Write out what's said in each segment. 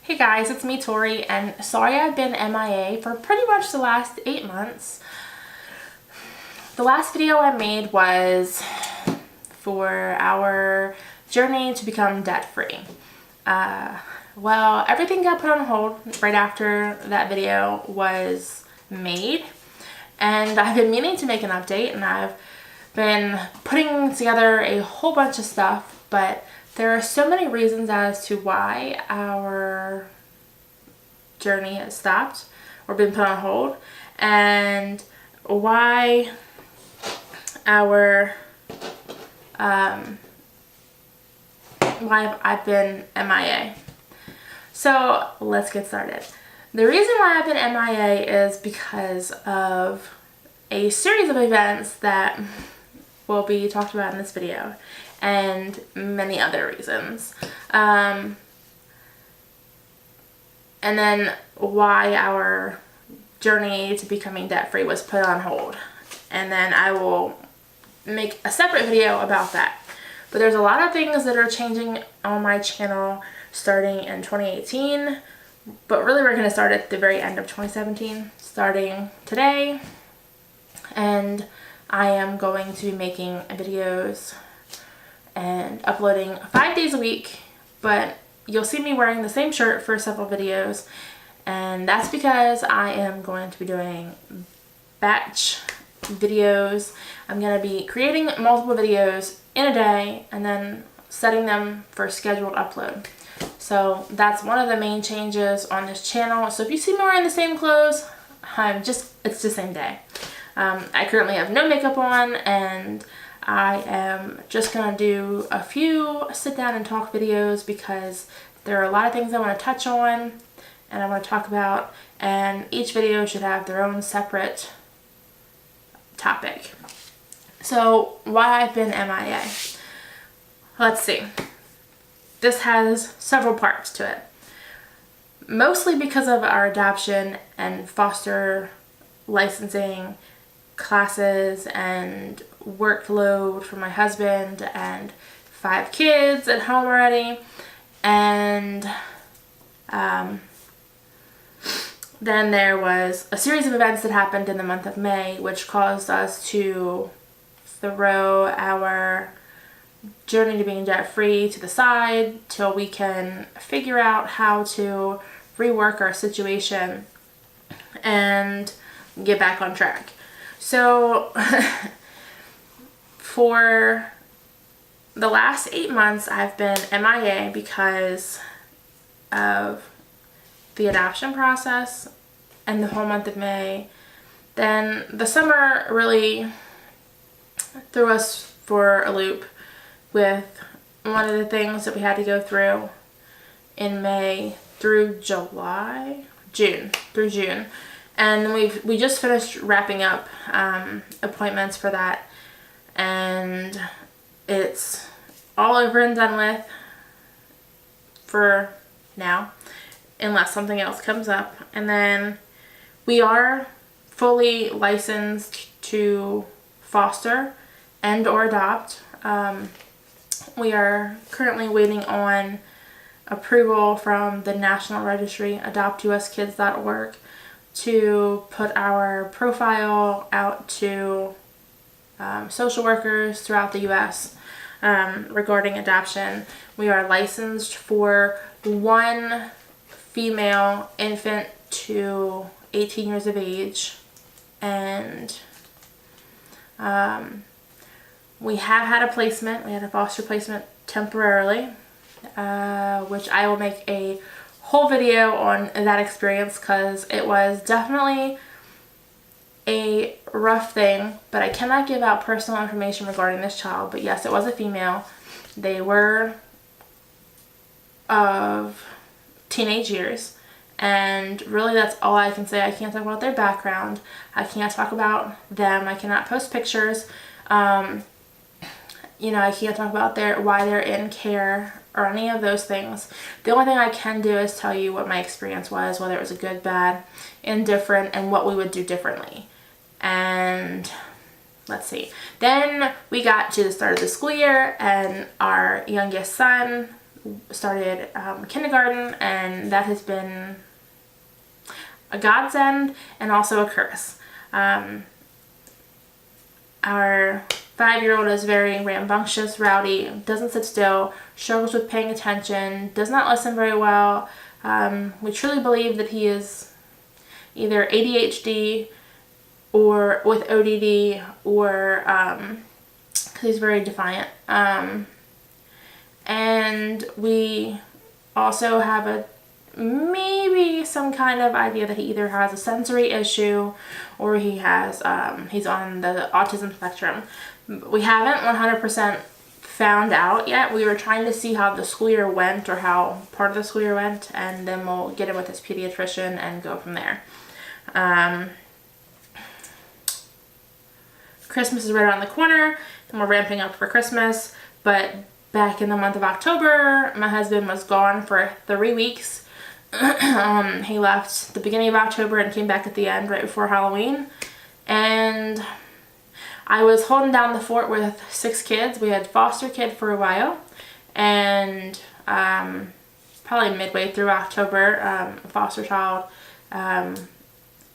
Hey guys, it's me Tori, and sorry I've been MIA for pretty much the last 8 months. The last video I made was for our journey to become debt-free. Well, everything got put on hold right after that video was made, and I've been meaning to make an update, and I've been putting together a whole bunch of stuff, but there are so many reasons as to why our journey has stopped or been put on hold, and why I've been MIA. So let's get started. The reason why I've been MIA is because of a series of events that will be talked about in this video, and many other reasons. And then why our journey to becoming debt-free was put on hold. And then I will make a separate video about that. But there's a lot of things that are changing on my channel starting in 2018. But really we're going to start at the very end of 2017, starting today. And I am going to be making videos and uploading 5 days a week, but you'll see me wearing the same shirt for several videos, and that's because I am going to be doing batch videos. I'm going to be creating multiple videos in a day and then setting them for scheduled upload. So that's one of the main changes on this channel. So if you see me wearing the same clothes, it's the same day. I currently have no makeup on, and I am just going to do a few sit down and talk videos because there are a lot of things I want to touch on and I want to talk about, and each video should have their own separate topic. So why I've been MIA. Let's see. This has several parts to it. Mostly because of our adoption and foster licensing classes and workload for my husband and 5 kids at home already, and then there was a series of events that happened in the month of May which caused us to throw our journey to being debt-free to the side till we can figure out how to rework our situation and get back on track. So for the last 8 months I've been MIA because of the adoption process and the whole month of May. Then the summer really threw us for a loop with one of the things that we had to go through in May through June. And we just finished wrapping up appointments for that, and it's all over and done with for now, unless something else comes up. And then we are fully licensed to foster and or adopt. We are currently waiting on approval from the National Registry, adoptuskids.org, to put our profile out to social workers throughout the U.S. Regarding adoption. We are licensed for 1 female infant to 18 years of age, and we have had a placement. We had a foster placement temporarily, which I will make a whole video on that experience because it was definitely a rough thing, but I cannot give out personal information regarding this child. But yes, it was a female. They were of teenage years, and really that's all I can say. I can't talk about their background. I can't talk about them. I cannot post pictures. You know, I can't talk about why they're in care or any of those things. The only thing I can do is tell you what my experience was, whether it was a good, bad, indifferent, and what we would do differently. And let's see. Then we got to the start of the school year, and our youngest son started kindergarten, and that has been a godsend and also a curse. Our 5-year-old is very rambunctious, rowdy, doesn't sit still, struggles with paying attention, does not listen very well. We truly believe that he is either ADHD or with ODD, or because he's very defiant. And we also have maybe some kind of idea that he either has a sensory issue or he has he's on the autism spectrum. We haven't 100% found out yet. We were trying to see how the school year went, or how part of the school year went, and then we'll get him with his pediatrician and go from there. Christmas is right around the corner, and we're ramping up for Christmas. But back in the month of October, my husband was gone for 3 weeks. He left the beginning of October and came back at the end, right before Halloween. And I was holding down the fort with 6 kids. We had foster kid for a while, and probably midway through October, a foster child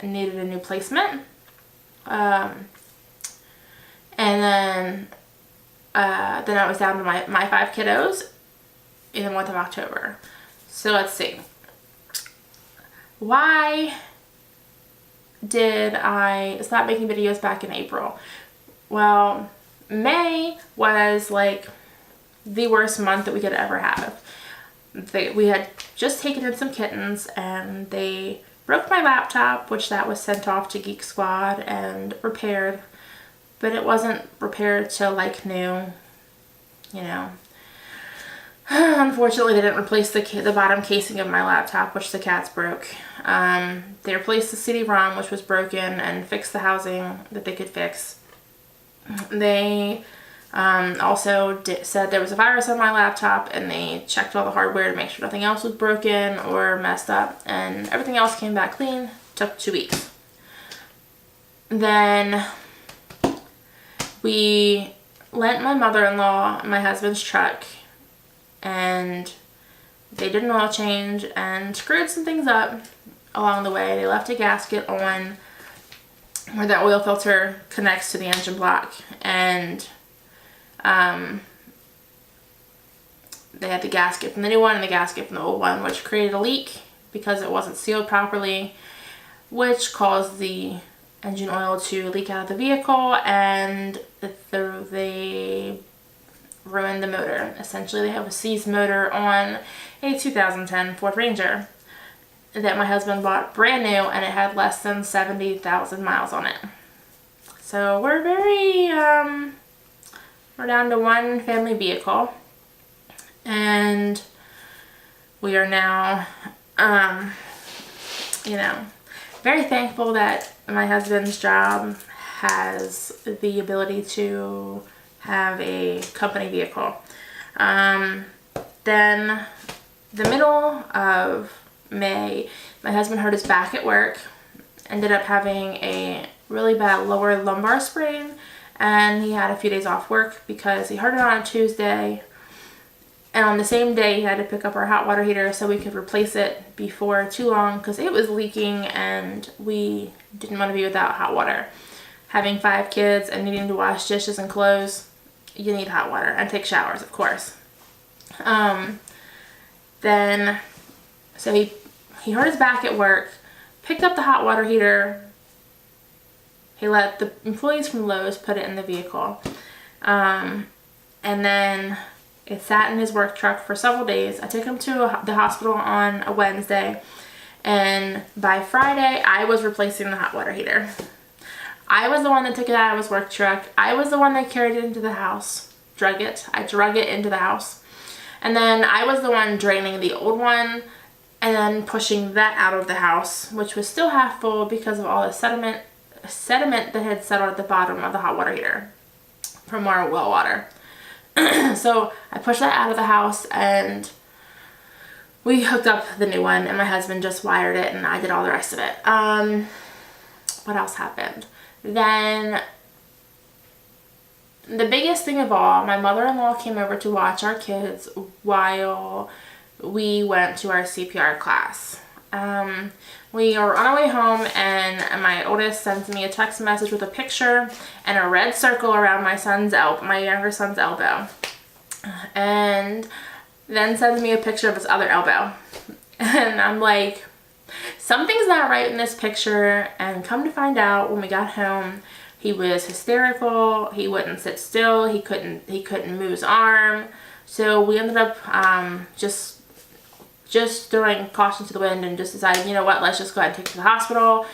needed a new placement. And then I was down to my 5 kiddos in the month of October. So let's see. Why did I stop making videos back in April? Well, May was like the worst month that we could ever have. We had just taken in some kittens, and they broke my laptop, which that was sent off to Geek Squad and repaired. But it wasn't repaired to like new, you know. Unfortunately, they didn't replace the bottom casing of my laptop, which the cats broke. They replaced the CD-ROM, which was broken, and fixed the housing that they could fix. They also said there was a virus on my laptop, and they checked all the hardware to make sure nothing else was broken or messed up, and everything else came back clean. Took 2 weeks. Then we lent my mother-in-law my husband's truck, and they did an oil change and screwed some things up along the way. They left a gasket on where the oil filter connects to the engine block, and they had the gasket from the new one and the gasket from the old one, which created a leak because it wasn't sealed properly, which caused the engine oil to leak out of the vehicle, and they ruined the motor. Essentially, they have a seized motor on a 2010 Ford Ranger that my husband bought brand new, and it had less than 70,000 miles on it. So we're we're down to one family vehicle, and we are now, very thankful that my husband's job has the ability to have a company vehicle. Then the middle of May, my husband hurt his back at work, ended up having a really bad lower lumbar sprain, and he had a few days off work because he hurt it on a Tuesday, and on the same day he had to pick up our hot water heater so we could replace it before too long because it was leaking, and we didn't want to be without hot water. Having 5 kids and needing to wash dishes and clothes, you need hot water, and take showers, of course. So he hurt his back at work, picked up the hot water heater. He let the employees from Lowe's put it in the vehicle. And then it sat in his work truck for several days. I took him to the hospital on a Wednesday, and by Friday, I was replacing the hot water heater. I was the one that took it out of his work truck. I was the one that carried it into the house, I drug it into the house. And then I was the one draining the old one and then pushing that out of the house, which was still half full because of all the sediment that had settled at the bottom of the hot water heater from our well water. So I pushed that out of the house, and we hooked up the new one, and my husband just wired it, and I did all the rest of it. What else happened? Then the biggest thing of all, my mother-in-law came over to watch our kids while we went to our CPR class. We were on our way home, and my oldest sends me a text message with a picture and a red circle around my younger son's elbow, and then sends me a picture of his other elbow. And I'm like, something's not right in this picture. And come to find out, when we got home, he was hysterical. He wouldn't sit still. He couldn't move his arm. So we ended up just throwing caution to the wind and just decided, you know what, let's just go ahead and take it to the hospital.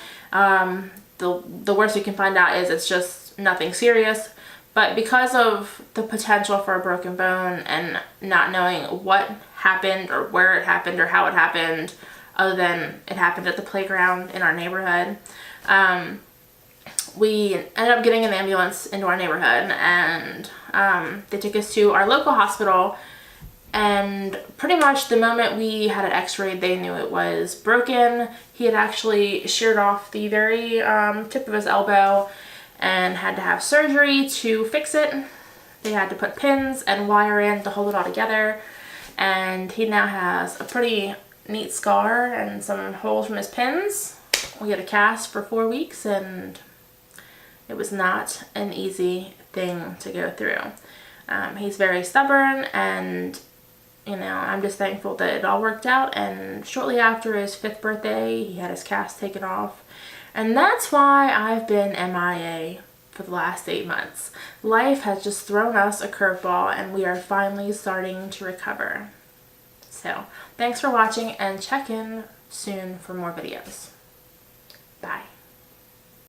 The worst we can find out is it's just nothing serious. But because of the potential for a broken bone and not knowing what happened or where it happened or how it happened, other than it happened at the playground in our neighborhood, we ended up getting an ambulance into our neighborhood, and they took us to our local hospital. And pretty much the moment we had it x-rayed, they knew it was broken. He had actually sheared off the very tip of his elbow and had to have surgery to fix it. They had to put pins and wire in to hold it all together. And he now has a pretty neat scar and some holes from his pins. We had a cast for 4 weeks, and it was not an easy thing to go through. He's very stubborn, and you know, I'm just thankful that it all worked out. And shortly after his 5th birthday, he had his cast taken off. And that's why I've been MIA for the last 8 months. Life has just thrown us a curveball, and we are finally starting to recover. So, thanks for watching, and check in soon for more videos. Bye.